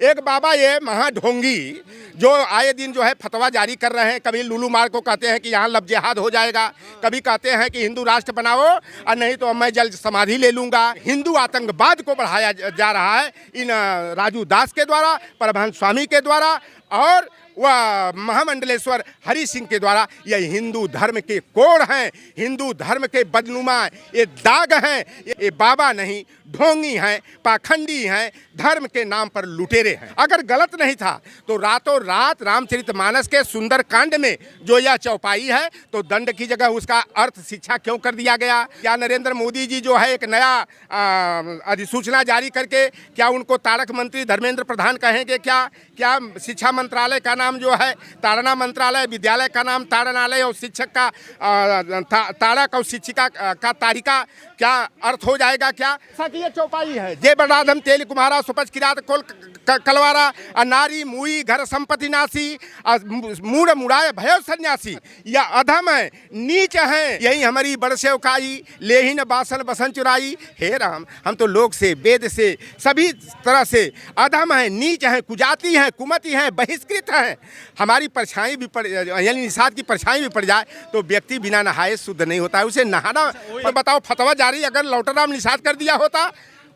एक बाबा ये महाढोंगी जो आए दिन जो है फतवा जारी कर रहे हैं। कभी लुलू मार को कहते हैं कि यहाँ लब जिहाद हो जाएगा, कभी कहते हैं कि हिंदू राष्ट्र बनाओ और नहीं तो मैं जल्द समाधि ले लूँगा। हिंदू आतंकवाद को बढ़ाया जा रहा है इन राजू दास के द्वारा, परमहंस स्वामी के द्वारा और वह महामंडलेश्वर हरि सिंह के द्वारा। यह हिंदू धर्म के कोढ़ हैं, हिंदू धर्म के बदनुमा ये दाग हैं। ये बाबा नहीं ढोंगी हैं, पाखंडी हैं, धर्म के नाम पर लुटेरे हैं। अगर गलत नहीं था तो रातों रात रामचरितमानस के सुंदर कांड में जो यह चौपाई है तो दंड की जगह उसका अर्थ शिक्षा क्यों कर दिया गया? क्या नरेंद्र मोदी जी जो है एक नया अधिसूचना जारी करके क्या उनको तारक मंत्री धर्मेंद्र प्रधान कहेंगे? क्या शिक्षा मंत्रालय का नाम जो है ताड़ना मंत्रालय, विद्यालय का नाम ताड़नालय और शिक्षक का ताड़क और शिक्षिका का तारिका क्या अर्थ हो जाएगा? क्या ये चौपाई है जय बड़ाधम तेल कुमारा सुपच किरात कोल कलवारा नारी मुई घर संपत्ति नासी मूड मुड़ाए भयो सन्यासी। यह अधम है, नीच है, यही हमारी बड़सेवकाई लेहिन बासन बसन चुराई। हे राम, हम तो लोग से वेद से सभी तरह से अधम है, नीच है, कुजाती है, कुमति है, बहिष्कृत है। हमारी परछाई भी पड़ यानी निषाद की परछाई भी पड़ जाए तो व्यक्ति बिना नहाए शुद्ध नहीं होता है। उसे नहाना बताओ, फतवा जारी अगर लौटराम निषाद कर दिया होता,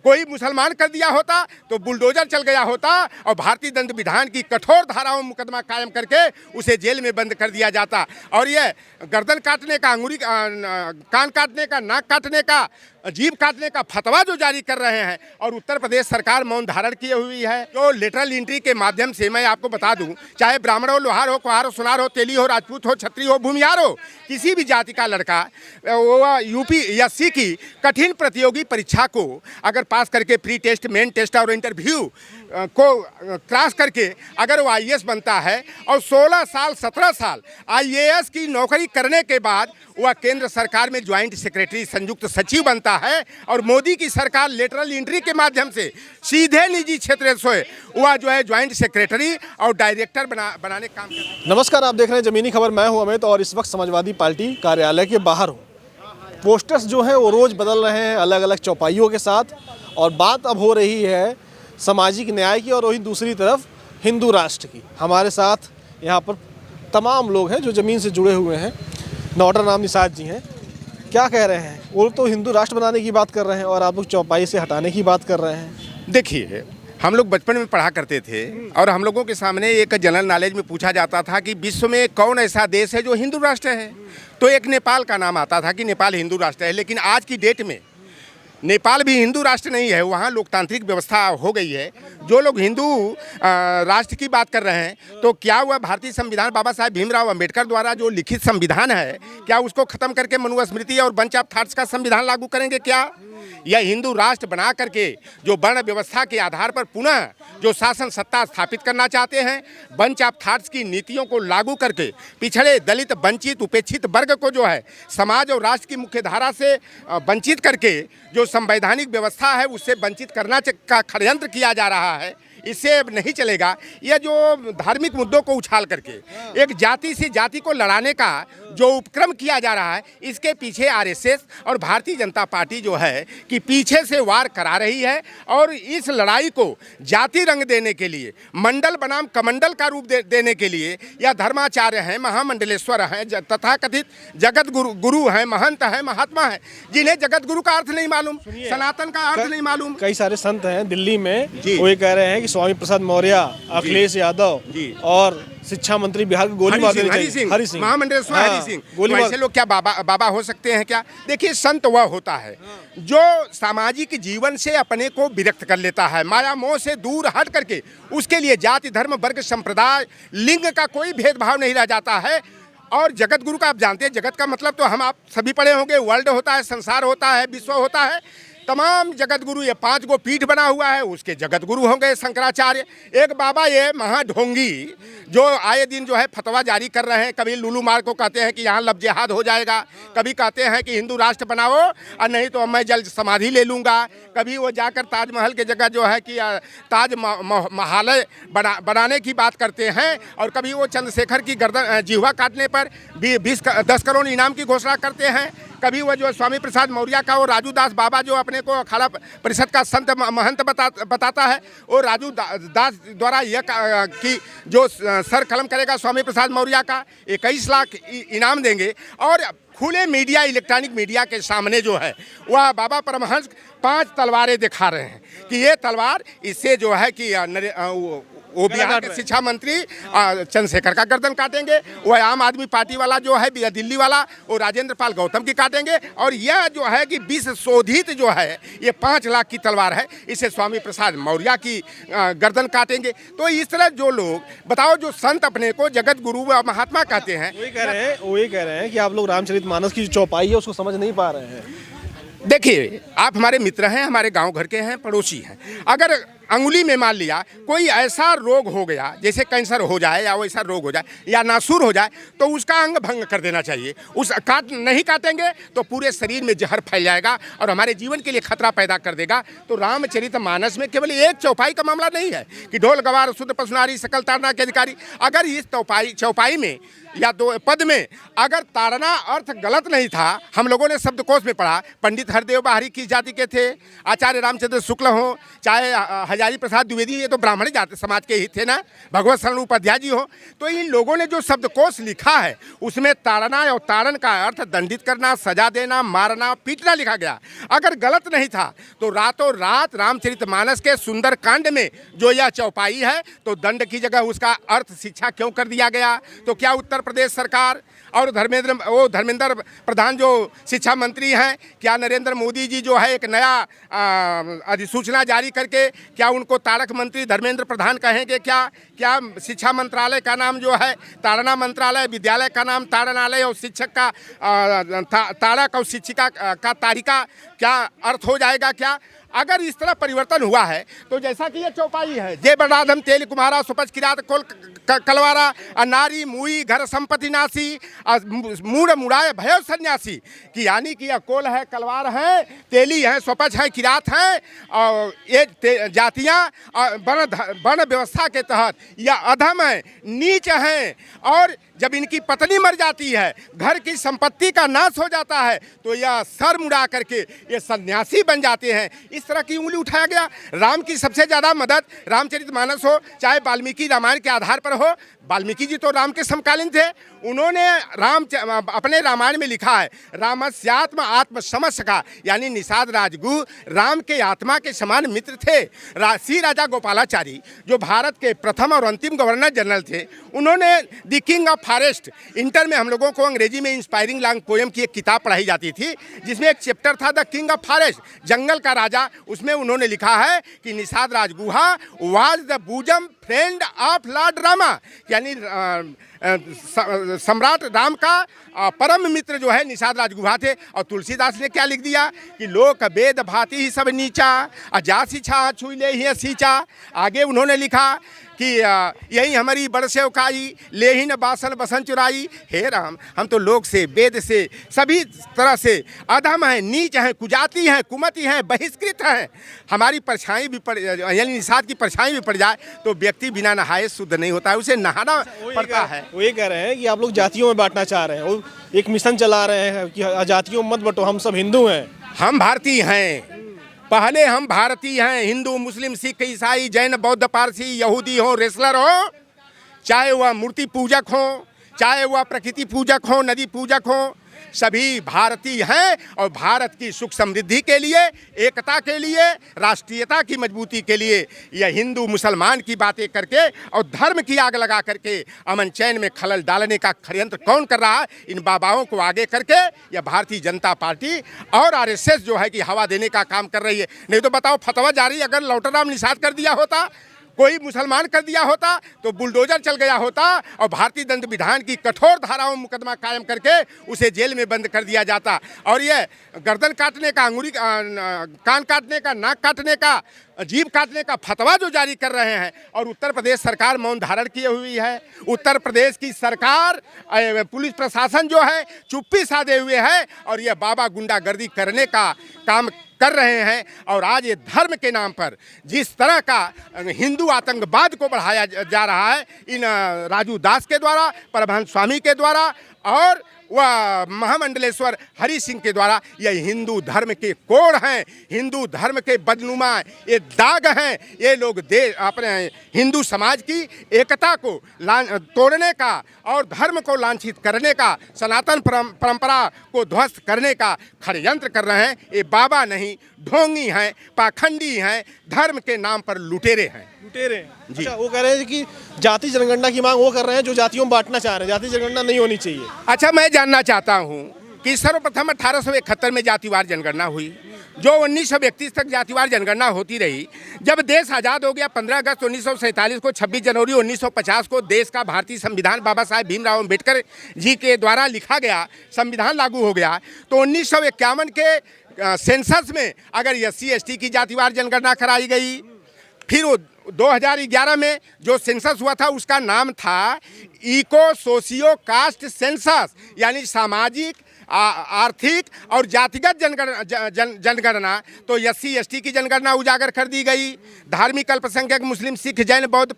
कोई मुसलमान कर दिया होता तो बुलडोजर चल गया होता और भारतीय दंड विधान की कठोर धाराओं में मुकदमा कायम करके उसे जेल में बंद कर दिया जाता। और ये गर्दन काटने का, अंगुली कान काटने का, नाक काटने का, जीभ काटने का फतवा जो जारी कर रहे हैं और उत्तर प्रदेश सरकार मौन धारण किए हुई है। तो लेटरल एंट्री के माध्यम से मैं आपको बता दूं, चाहे ब्राह्मण हो, लोहार हो, कुहार हो, सुनार हो, तेली हो, राजपूत हो, छत्री हो, भूमियार हो, किसी भी जाति का लड़का वो यूपीएससी की कठिन प्रतियोगी परीक्षा को अगर पास करके प्री टेस्ट, मेन टेस्ट और इंटरव्यू को क्रॉस करके अगर वो आईएएस बनता है और 16 साल 17 साल आईएएस की नौकरी करने के बाद वह केंद्र सरकार में ज्वाइंट सेक्रेटरी, संयुक्त सचिव बनता है और मोदी की सरकार लेटरल एंट्री के माध्यम से सीधे निजी क्षेत्र से वह जो है ज्वाइंट सेक्रेटरी और डायरेक्टर बनाने का काम करता है। नमस्कार, आप देख रहे हैं जमीनी खबर। मैं हूं अमित और इस वक्त समाजवादी पार्टी कार्यालय के बाहर हूं। पोस्टर्स जो हैं वो रोज़ बदल रहे हैं अलग अलग चौपाइयों के साथ, और बात अब हो रही है सामाजिक न्याय की और वहीं दूसरी तरफ हिंदू राष्ट्र की। हमारे साथ यहाँ पर तमाम लोग हैं जो ज़मीन से जुड़े हुए हैं। नौटरराम निषाद जी हैं, क्या कह रहे हैं? वो तो हिंदू राष्ट्र बनाने की बात कर रहे हैं और आप लोग चौपाई से हटाने की बात कर रहे हैं। देखिए, हम लोग बचपन में पढ़ा करते थे और हम लोगों के सामने एक जनरल नॉलेज में पूछा जाता था कि विश्व में कौन ऐसा देश है जो हिंदू राष्ट्र है, तो एक नेपाल का नाम आता था कि नेपाल हिंदू राष्ट्र है। लेकिन आज की डेट में नेपाल भी हिंदू राष्ट्र नहीं है, वहाँ लोकतांत्रिक व्यवस्था हो गई है। जो लोग हिंदू राष्ट्र की बात कर रहे हैं तो क्या हुआ, भारतीय संविधान बाबा साहेब भीमराव अंबेडकर द्वारा जो लिखित संविधान है क्या उसको खत्म करके मनुस्मृति और बंच ऑफ थॉट्स का संविधान लागू करेंगे? क्या यह हिंदू राष्ट्र बना करके जो वर्ण व्यवस्था के आधार पर पुनः जो शासन सत्ता स्थापित करना चाहते हैं, बंच ऑफ थॉट्स की नीतियों को लागू करके पिछड़े, दलित, वंचित, उपेक्षित वर्ग को जो है समाज और राष्ट्र की मुख्य धारा से वंचित करके जो संवैधानिक व्यवस्था है उससे वंचित करना का षड्यंत्र किया जा रहा है। इससे अब नहीं चलेगा। यह जो धार्मिक मुद्दों को उछाल करके एक जाति से जाति को लड़ाने का जो उपक्रम किया जा रहा है, इसके पीछे आरएसएस और भारतीय जनता पार्टी जो है कि पीछे से वार करा रही है और इस लड़ाई को जाति रंग देने के लिए, मंडल बनाम कमंडल का रूप देने के लिए यह धर्माचार्य हैं, महामंडलेश्वर हैं, तथाकथित जगत गुरु हैं, महंत हैं, महात्मा हैं, जिन्हें जगत गुरु का अर्थ नहीं मालूम, सनातन का अर्थ नहीं मालूम। कई सारे संत हैं दिल्ली में, वो ये कह रहे हैं कि स्वामी प्रसाद मौर्य, अखिलेश यादव और शिक्षा मंत्री बिहार के गोली मार देनी चाहिए। हरि सिंह, महामंडलेश्वर हरि सिंह, ऐसे लोग क्या बाबा हो सकते हैं क्या? देखिए, संत वह होता है जो सामाजिक जीवन से अपने को विरक्त कर लेता है, माया मोह से दूर हट करके। उसके लिए जाति, धर्म, वर्ग, संप्रदाय, लिंग का कोई भेदभाव नहीं रह जाता है। और जगत गुरु का आप जानते हैं, जगत का मतलब तो हम आप सभी पढ़े होंगे, वर्ल्ड होता है, संसार होता है, विश्व होता है। तमाम जगत गुरु, ये 5 गो पीठ बना हुआ है, उसके जगत गुरु होंगे शंकराचार्य। एक बाबा ये महाढोंगी जो आए दिन जो है फतवा जारी कर रहे हैं। कभी लुलू मार को कहते हैं कि यहाँ लब जिहाद हो जाएगा, कभी कहते हैं कि हिंदू राष्ट्र बनाओ और नहीं तो मैं जल्द समाधि ले लूँगा। कभी वो जाकर ताजमहल के जगह जो है कि ताज महालय बनाने की बात करते हैं, और कभी वो चंद्रशेखर की गर्दन जिह्वा काटने पर 10 करोड़ इनाम की घोषणा करते हैं। कभी वो जो स्वामी प्रसाद मौर्य का वो राजू दास बाबा जो अपने को अखाड़ा परिषद का संत महंत बताता है, वो राजू दास द्वारा यह कि जो सर कलम करेगा स्वामी प्रसाद मौर्य का 21 लाख इनाम देंगे। और खुले मीडिया, इलेक्ट्रॉनिक मीडिया के सामने जो है वह बाबा परमहंस 5 तलवारें दिखा रहे हैं कि ये तलवार इससे जो है कि वो बिहार के शिक्षा मंत्री चंद्रशेखर का गर्दन काटेंगे, वह आम आदमी पार्टी वाला जो है दिल्ली वाला वो राजेंद्र पाल गौतम की काटेंगे, और यह जो है कि विष शोधित जो है ये 5 लाख की तलवार है, इसे स्वामी प्रसाद मौर्य की गर्दन काटेंगे। तो इस तरह जो लोग बताओ जो संत अपने को जगत गुरु व महात्मा कहते हैं, वही कह रहे हैं कि आप लोग रामचरितमानस की जो चौपाई है उसको समझ नहीं पा रहे हैं। देखिए, आप हमारे मित्र हैं, हमारे गांव घर के हैं, पड़ोसी हैं। अगर अंगुली में मान लिया कोई ऐसा रोग हो गया, जैसे कैंसर हो जाए या वैसा रोग हो जाए या नासूर हो जाए, तो उसका अंग भंग कर देना चाहिए। उस नहीं काटेंगे तो पूरे शरीर में जहर फैल जाएगा और हमारे जीवन के लिए खतरा पैदा कर देगा। तो रामचरितमानस में केवल एक चौपाई का मामला नहीं है कि ढोल गवार शुद्ध पशुनारी सकल ताड़ना के अधिकारी। अगर इस चौपाई में या 2 पद में अगर ताड़ना अर्थ गलत नहीं था, हम लोगों ने शब्दकोश में पढ़ा, पंडित हरदेव बाहरी किस जाति के थे, आचार्य रामचंद्र शुक्ल हो, चाहे हजारी प्रसाद द्विवेदी, ये तो ब्राह्मण जाति समाज के ही थे ना, भगवत शरण उपाध्याय जी हो, तो इन लोगों ने जो शब्दकोश लिखा है उसमें ताड़ना और ताड़न का अर्थ दंडित करना, सजा देना, मारना, पीटना लिखा गया। अगर गलत नहीं था तो रातों रात रामचरितमानस के सुंदर कांड में जो यह चौपाई है, तो दंड की जगह उसका अर्थ शिक्षा क्यों कर दिया गया? तो क्या उत्तर प्रदेश सरकार और धर्मेंद्र प्रधान जो शिक्षा मंत्री हैं, क्या नरेंद्र मोदी जी जो है एक नया अधिसूचना जारी करके क्या उनको तारक मंत्री धर्मेंद्र प्रधान कहेंगे? क्या शिक्षा मंत्रालय का नाम जो है ताड़ना मंत्रालय, विद्यालय का नाम ताड़नालय और शिक्षक का तारक और शिक्षिका का तारिका क्या अर्थ हो जाएगा क्या? अगर इस तरह परिवर्तन हुआ है तो जैसा कि ये चौपाई है, जय बड़ाधम तेल कुम्हारा सुपच किरात कोल कलवारा नारी मुई घर संपत्ति नासी मूड मुड़ाए भयो सन्यासी, कि यानी कि यह कोल है, कलवार है, तेली है, स्वपच है, किरात है, और ये जातियाँ वर्ण व्यवस्था के तहत यह अधम है, नीच हैं, और जब इनकी पत्नी मर जाती है, घर की संपत्ति का नाश हो जाता है, तो यह सर मुड़ा करके ये सन्यासी बन जाते हैं। इस तरह की उंगली उठाया गया। राम की सबसे ज़्यादा मदद रामचरितमानस हो चाहे वाल्मीकि रामायण के आधार पर हो, वाल्मीकि जी तो राम के समकालीन थे, उन्होंने अपने रामायण में लिखा है रामस्यात्म आत्म समसखा, यानी निषाद राजगुरु राम के आत्मा के समान मित्र थे। श्री राजा गोपालाचारी जो भारत के प्रथम और अंतिम गवर्नर जनरल थे, उन्होंने the king of forest, inter में हम लोगों को अंग्रेजी में इंस्पायरिंग लॉन्ग पोएम की एक किताब पढ़ाई जाती थी, जिसमें एक चैप्टर था द किंग ऑफ फॉरेस्ट, जंगल का राजा। उसमें उन्होंने लिखा है कि Nishad Rajguha was the bosom friend of lord Rama, यानी सम्राट राम का परम मित्र जो है निषाद राजगुहा थे। और तुलसीदास ने क्या लिख दिया कि लोक वेद भांति ही सब नीचा, अजा शिक्षा छुई ले ही सींचा। आगे उन्होंने लिखा कि यही हमारी बड़ सेवकाई ले ही न बासन बसन चुराई। हे राम, हम तो लोक से, वेद से, सभी तरह से अधम हैं, नीच हैं, कुजाति हैं, कुमति हैं, बहिष्कृत हैं। हमारी परछाई भी पड़, यानी निषाद की परछाई भी पड़ जाए तो व्यक्ति बिना नहाए शुद्ध नहीं होता है, उसे नहाना पड़ता है। वो ये कह रहे हैं कि आप लोग जातियों में बांटना चाह रहे हैं, वो एक मिशन चला रहे हैं कि जातियों में मत बंटो, हम सब हिंदू हैं। हम भारतीय हैं, पहले हम भारतीय हैं, हिंदू मुस्लिम सिख ईसाई जैन बौद्ध पारसी यहूदी हो, रेसलर हो, चाहे वह मूर्ति पूजक हो, चाहे वह प्रकृति पूजक हो, नदी पूजक हो, सभी भारतीय हैं। और भारत की सुख समृद्धि के लिए, एकता के लिए, राष्ट्रीयता की मजबूती के लिए यह हिंदू मुसलमान की बातें करके और धर्म की आग लगा करके अमन चैन में खलल डालने का षड्यंत्र कौन कर रहा है? इन बाबाओं को आगे करके यह भारतीय जनता पार्टी और आरएसएस जो है कि हवा देने का काम कर रही है। नहीं तो बताओ, फतवा जारी अगर लौटराम निषाद कर दिया होता, कोई मुसलमान कर दिया होता, तो बुलडोजर चल गया होता और भारतीय दंड विधान की कठोर धाराओं में मुकदमा कायम करके उसे जेल में बंद कर दिया जाता। और ये गर्दन काटने का, अंगुली कान काटने का, नाक काटने का, जीभ काटने का फतवा जो जारी कर रहे हैं, और उत्तर प्रदेश सरकार मौन धारण किए हुई है। उत्तर प्रदेश की सरकार, पुलिस प्रशासन जो है चुप्पी साधे हुए है और यह बाबा गुंडागर्दी करने का काम कर रहे हैं। और आज ये धर्म के नाम पर जिस तरह का हिंदू आतंकवाद को बढ़ाया जा रहा है इन राजू दास के द्वारा, परमहंस स्वामी के द्वारा और वह महामंडलेश्वर हरि सिंह के द्वारा यह हिंदू धर्म के कोड हैं, हिंदू धर्म के बदनुमा ये दाग हैं। ये लोग अपने हिंदू समाज की एकता को तोड़ने का और धर्म को लांछित करने का, सनातन परंपरा को ध्वस्त करने का षड्यंत्र कर रहे हैं। ये बाबा नहीं, ढोंगी हैं, पाखंडी हैं, धर्म के नाम पर लुटेरे हैं। लुटेरे जी। अच्छा, वो कह रहे हैं कि जाति जनगणना की मांग वो कर रहे हैं जो जातियों में बांटना चाह रहे हैं, जाति जनगणना नहीं होनी चाहिए। अच्छा, मैं जानना चाहता हूँ कि सर्वप्रथम 1871 में जातिवार जनगणना हुई, जो 1931 तक जातिवार जनगणना होती रही। जब देश आज़ाद हो गया 15 अगस्त 1947 को, 26 जनवरी 1950 को देश का भारतीय संविधान बाबा साहेब भीमराव अम्बेडकर जी के द्वारा लिखा गया, संविधान लागू हो गया। तो 1951 के सेंसस में अगर SC ST की जातिवार जनगणना कराई गई। फिर 2011 में जो सेंसस हुआ था उसका नाम था इको सोशियो कास्ट सेंसस, यानी सामाजिक, आर्थिक और जातिगत जनगणना। तो SC ST की जनगणना उजागर कर दी गई। धार्मिक अल्पसंख्यक मुस्लिम, सिख, जैन, बौद्ध,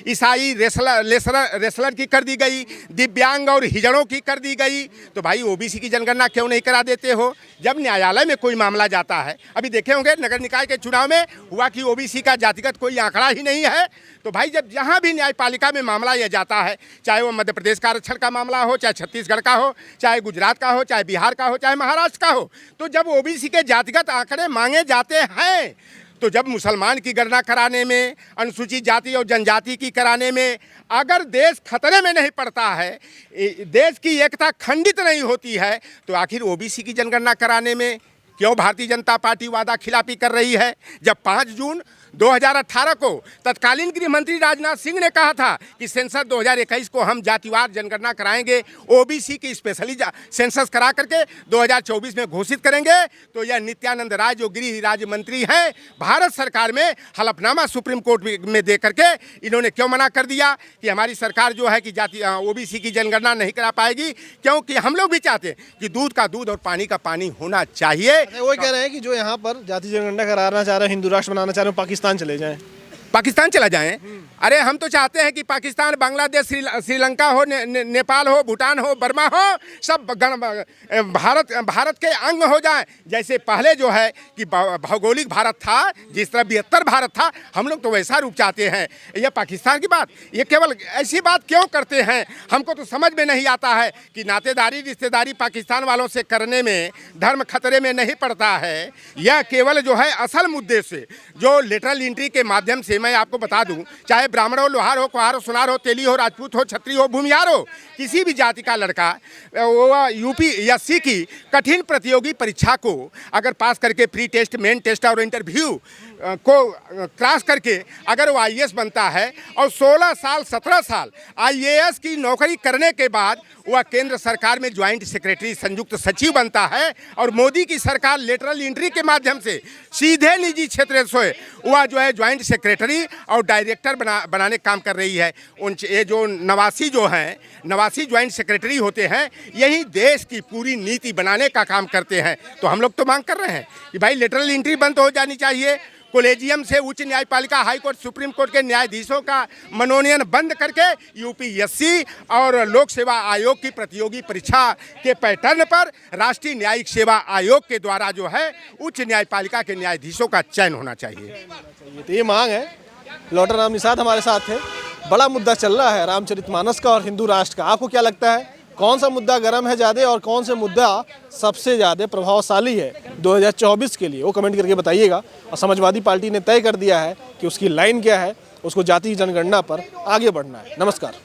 ईसाई, रेसलर की कर दी गई। दिव्यांग और हिजड़ों की कर दी गई। तो भाई OBC की जनगणना क्यों नहीं करा देते हो? जब न्यायालय में कोई मामला जाता है, अभी देखे होंगे नगर निकाय के चुनाव में हुआ कि OBC का जातिगत कोई आंकड़ा ही नहीं है। तो भाई जब जहाँ भी न्यायपालिका में मामला यह जाता है, चाहे वो मध्य प्रदेश का आरक्षण का मामला हो, चाहे छत्तीसगढ़ का हो, चाहे गुजरात का हो, चाहे बिहार का हो, चाहे महाराष्ट्र का हो, तो जब OBC के जातिगत आंकड़े मांगे जाते हैं, तो जब मुसलमान की गणना कराने में, अनुसूचित जाति और जनजाति की कराने में अगर देश खतरे में नहीं पड़ता है, देश की एकता खंडित नहीं होती है, तो आखिर OBC की जनगणना कराने में क्यों भारतीय जनता पार्टी वादा खिलाफी कर रही है? जब 5 जून 2018 को तत्कालीन गृह मंत्री राजनाथ सिंह ने कहा था कि सेंसस 2021 को हम जातिवार जनगणना कराएंगे, OBC की स्पेशली सेंसस करा करके 2024 में घोषित करेंगे, तो यह नित्यानंद राय जो गृह राज्य मंत्री हैं भारत सरकार में हलफनामा सुप्रीम कोर्ट में दे करके इन्होंने क्यों मना कर दिया कि हमारी सरकार जो है कि OBC की जनगणना नहीं करा पाएगी? क्योंकि हम लोग भी चाहते हैं कि दूध का दूध और पानी का पानी होना चाहिए। वो कह रहे हैं कि जो यहाँ पर जाति जनगणना कराना चाह रहे हैं, हिंदू राष्ट्र बनाना चाह रहे हैं, पाकिस्तान चले जाएं। पाकिस्तान चला जाएं? अरे हम तो चाहते हैं कि पाकिस्तान, बांग्लादेश, श्रीलंका हो, नेपाल हो, भूटान हो, बर्मा हो, सब भारत के अंग हो जाएं। जैसे पहले जो है कि भौगोलिक भारत था, जिस तरह 72 भारत था, हम लोग तो वैसा रूप चाहते हैं। ये पाकिस्तान की बात, ये केवल ऐसी बात क्यों करते हैं? हमको तो समझ में नहीं आता है कि नातेदारी, रिश्तेदारी पाकिस्तान वालों से करने में धर्म खतरे में नहीं पड़ता है। यह केवल जो है असल मुद्दे से, जो लेटरल एंट्री के माध्यम से, मैं आपको बता दूं, चाहे ब्राह्मण हो, लोहार हो, कुहार हो, सुनार हो, तेली हो, राजपूत हो, छत्री हो, भूमिहार हो, किसी भी जाति का लड़का वो UPSC की कठिन प्रतियोगी परीक्षा को अगर पास करके प्री टेस्ट, मेन टेस्ट और इंटरव्यू को क्रॉस करके अगर वो IAS बनता है और 16 साल 17 साल IAS की नौकरी करने के बाद वह केंद्र सरकार में ज्वाइंट सेक्रेटरी, संयुक्त सचिव बनता है, और मोदी की सरकार लेटरल एंट्री के माध्यम से सीधे निजी क्षेत्र से वह जो है ज्वाइंट सेक्रेटरी और डायरेक्टर बनाने काम कर रही है। ये जो 89 ज्वाइंट सेक्रेटरी होते हैं, यही देश की पूरी नीति बनाने का काम करते हैं। तो हम लोग तो मांग कर रहे हैं कि भाई लेटरल एंट्री बंद हो जानी चाहिए। कॉलेजियम से उच्च न्यायपालिका, हाई कोर्ट, सुप्रीम कोर्ट के न्यायाधीशों का मनोनयन बंद करके UPSC और लोक सेवा आयोग की प्रतियोगी परीक्षा के पैटर्न पर राष्ट्रीय न्यायिक सेवा आयोग के द्वारा जो है उच्च न्यायपालिका के न्यायाधीशों का चयन होना चाहिए। तो ये मांग है। लॉटरराम निषाद हमारे साथ थे। बड़ा मुद्दा चल रहा है रामचरितमानस का और हिंदू राष्ट्र का। आपको क्या लगता है कौन सा मुद्दा गर्म है ज़्यादा और कौन सा मुद्दा सबसे ज़्यादा प्रभावशाली है 2024 के लिए? वो कमेंट करके बताइएगा। और समाजवादी पार्टी ने तय कर दिया है कि उसकी लाइन क्या है, उसको जाति जनगणना पर आगे बढ़ना है। नमस्कार।